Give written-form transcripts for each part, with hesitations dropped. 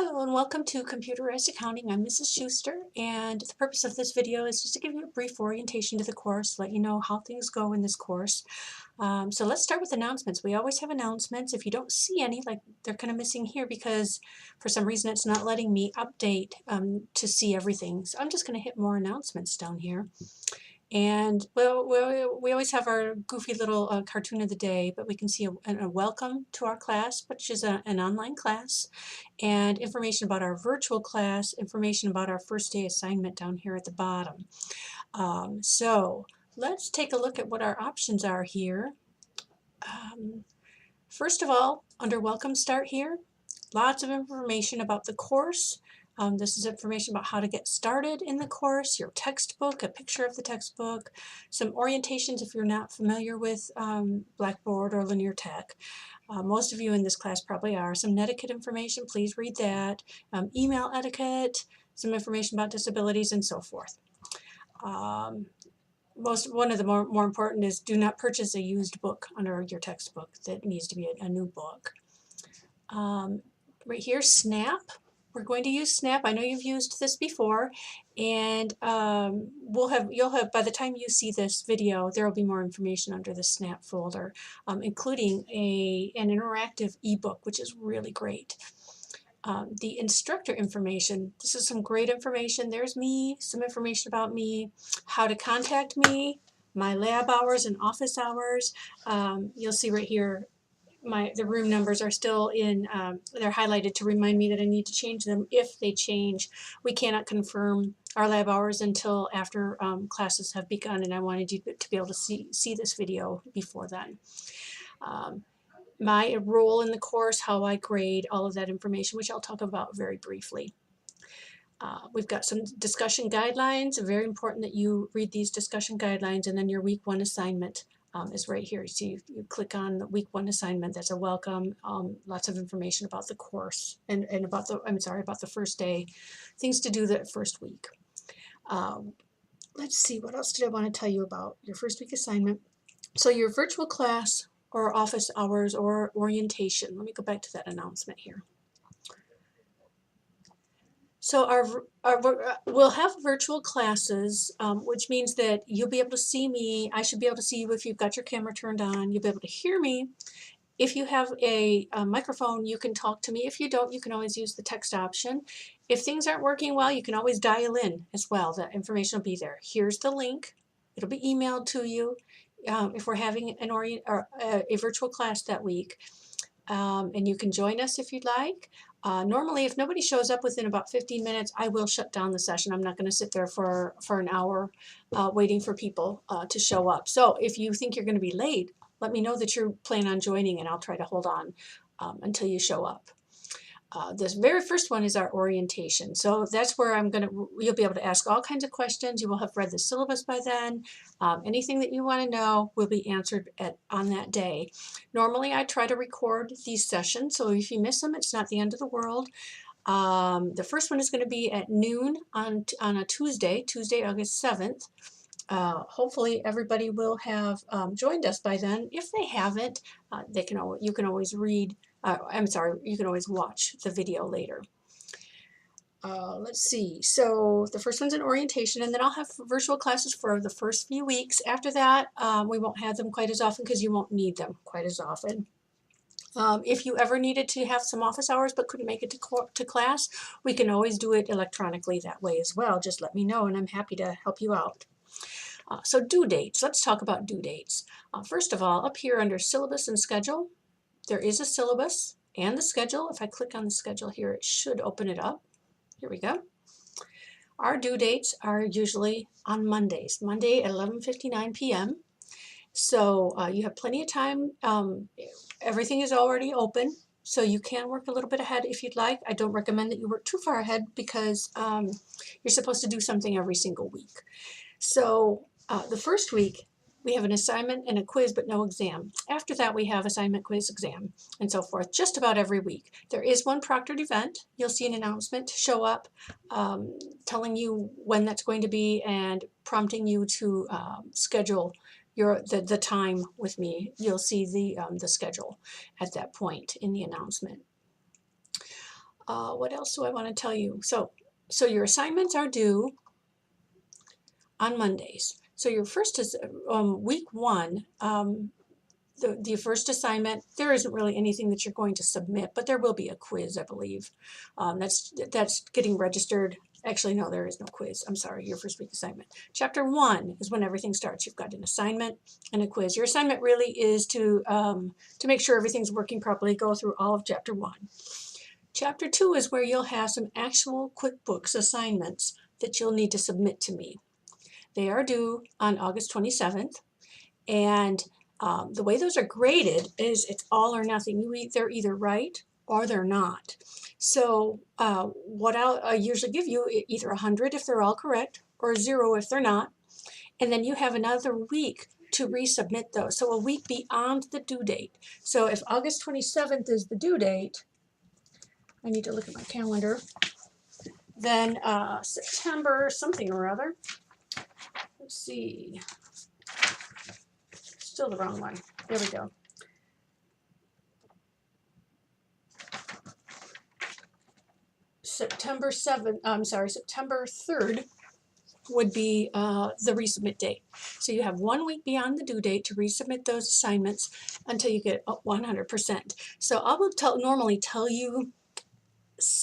Hello and welcome to Computerized Accounting. I'm Mrs. Schuster, and the purpose of this video is just to give you a brief orientation to the course, let you know how things go in this course. So let's start with announcements. We always have announcements. If you don't see any, like they're kind of missing here because for some reason it's not letting me update to see everything. So I'm just going to hit more announcements down here. And well, we always have our goofy little cartoon of the day, but we can see a welcome to our class, which is an online class, and information about our virtual class, information about our first day assignment down here at the bottom. So let's take a look at what our options are here. First of all, under Welcome Start here, lots of information about the course. This is information about how to get started in the course, your textbook, a picture of the textbook, some orientations if you're not familiar with Blackboard or Linear Tech. Most of you in this class probably are. Some netiquette information, please read that. Email etiquette, some information about disabilities, and so forth. One of the more important is do not purchase a used book under your textbook. That needs to be a new book. Right here, SNAP. We're going to use SNAP. I know you've used this before, and you'll have by the time you see this video, there will be more information under the SNAP folder, including an interactive ebook, which is really great. The instructor information. This is some great information. There's me, some information about me, how to contact me, my lab hours and office hours. You'll see right here the room numbers are still in, they're highlighted to remind me that I need to change them if they change. We cannot confirm our lab hours until after classes have begun, and I wanted you to be able to see this video before then. My role in the course, how I grade, all of that information, which I'll talk about very briefly. We've got some discussion guidelines. Very important that you read these discussion guidelines, and then your week 1 assignment is right here. So you click on the week 1 assignment. That's a welcome. Lots of information about the course and about the first day, things to do the first week. Let's see, what else did I want to tell you about your first week assignment? So your virtual class or office hours or orientation. Let me go back to that announcement here. So we'll have virtual classes, which means that you'll be able to see me. I should be able to see you if you've got your camera turned on. You'll be able to hear me. If you have a microphone, you can talk to me. If you don't, you can always use the text option. If things aren't working well, you can always dial in as well. That information will be there. Here's the link. It'll be emailed to you if we're having a virtual class that week. And you can join us if you'd like. Normally, if nobody shows up within about 15 minutes, I will shut down the session. I'm not going to sit there for an hour waiting for people to show up. So if you think you're going to be late, let me know that you're planning on joining, and I'll try to hold on until you show up. This very first one is our orientation. So that's where you'll be able to ask all kinds of questions. You will have read the syllabus by then. Anything that you want to know will be answered on that day. Normally, I try to record these sessions, so if you miss them, it's not the end of the world. The first one is going to be at noon on a Tuesday, August 7th. Hopefully everybody will have joined us by then. If they haven't, you can always you can always watch the video later. Let's see, so the first one's an orientation, and then I'll have virtual classes for the first few weeks. After that, we won't have them quite as often because you won't need them quite as often. If you ever needed to have some office hours but couldn't make it to class, we can always do it electronically that way as well. Just let me know, and I'm happy to help you out. So due dates, let's talk about due dates. First of all, up here under syllabus and schedule, there is a syllabus and the schedule. If I click on the schedule here, it should open it up. Here we go. Our due dates are usually on Mondays, Monday at 11:59 p.m. So you have plenty of time. Everything is already open, so you can work a little bit ahead if you'd like. I don't recommend that you work too far ahead because you're supposed to do something every single week. So the first week, we have an assignment and a quiz, but no exam. After that, we have assignment, quiz, exam, and so forth, just about every week. There is one proctored event. You'll see an announcement show up telling you when that's going to be and prompting you to schedule the time with me. You'll see the schedule at that point in the announcement. What else do I want to tell you? So your assignments are due on Mondays. So your first is week one. The first assignment, there isn't really anything that you're going to submit, but there will be a quiz, I believe. That's getting registered. Actually, no, there is no quiz. I'm sorry, your first week assignment. Chapter 1 is when everything starts. You've got an assignment and a quiz. Your assignment really is to make sure everything's working properly, go through all of Chapter 1. Chapter 2 is where you'll have some actual QuickBooks assignments that you'll need to submit to me. They are due on August 27th, and the way those are graded is it's all or nothing. They're either right or they're not. So what I usually give you, either 100 if they're all correct or 0 if they're not. And then you have another week to resubmit those. So a week beyond the due date. So if August 27th is the due date, I need to look at my calendar, then September something or other. Let's see. Still the wrong one. There we go. September 3rd would be the resubmit date. So you have 1 week beyond the due date to resubmit those assignments until you get 100%. So I will normally tell you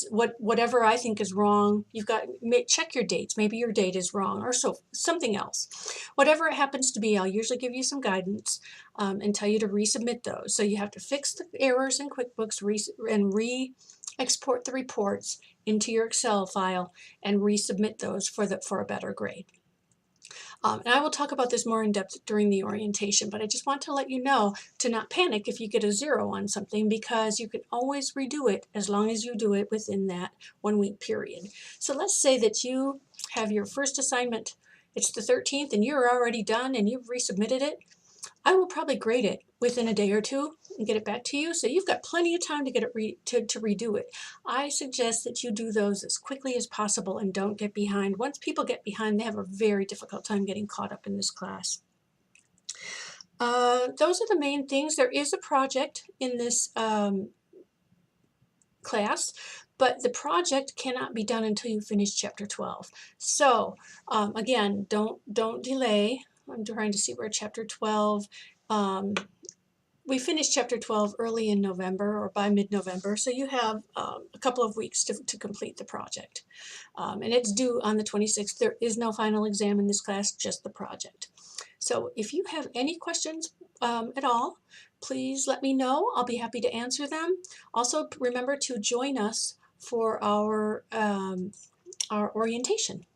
whatever I think is wrong. You've got check your dates. Maybe your date is wrong or something else. Whatever it happens to be, I'll usually give you some guidance and tell you to resubmit those. So you have to fix the errors in QuickBooks and re-export the reports into your Excel file and resubmit those for a better grade. And I will talk about this more in depth during the orientation, but I just want to let you know to not panic if you get a 0 on something, because you can always redo it as long as you do it within that 1 week period. So let's say that you have your first assignment, it's the 13th, and you're already done and you've resubmitted it. I will probably grade it within a day or two and get it back to you. So you've got plenty of time to get it to redo it. I suggest that you do those as quickly as possible and don't get behind. Once people get behind, they have a very difficult time getting caught up in this class. Those are the main things. There is a project in this class, but the project cannot be done until you finish chapter 12. So again, don't delay. I'm trying to see where chapter 12, we finished chapter 12 early in November or by mid-November, so you have a couple of weeks to complete the project. And it's due on the 26th. There is no final exam in this class, just the project. So if you have any questions at all, please let me know. I'll be happy to answer them. Also, remember to join us for our orientation.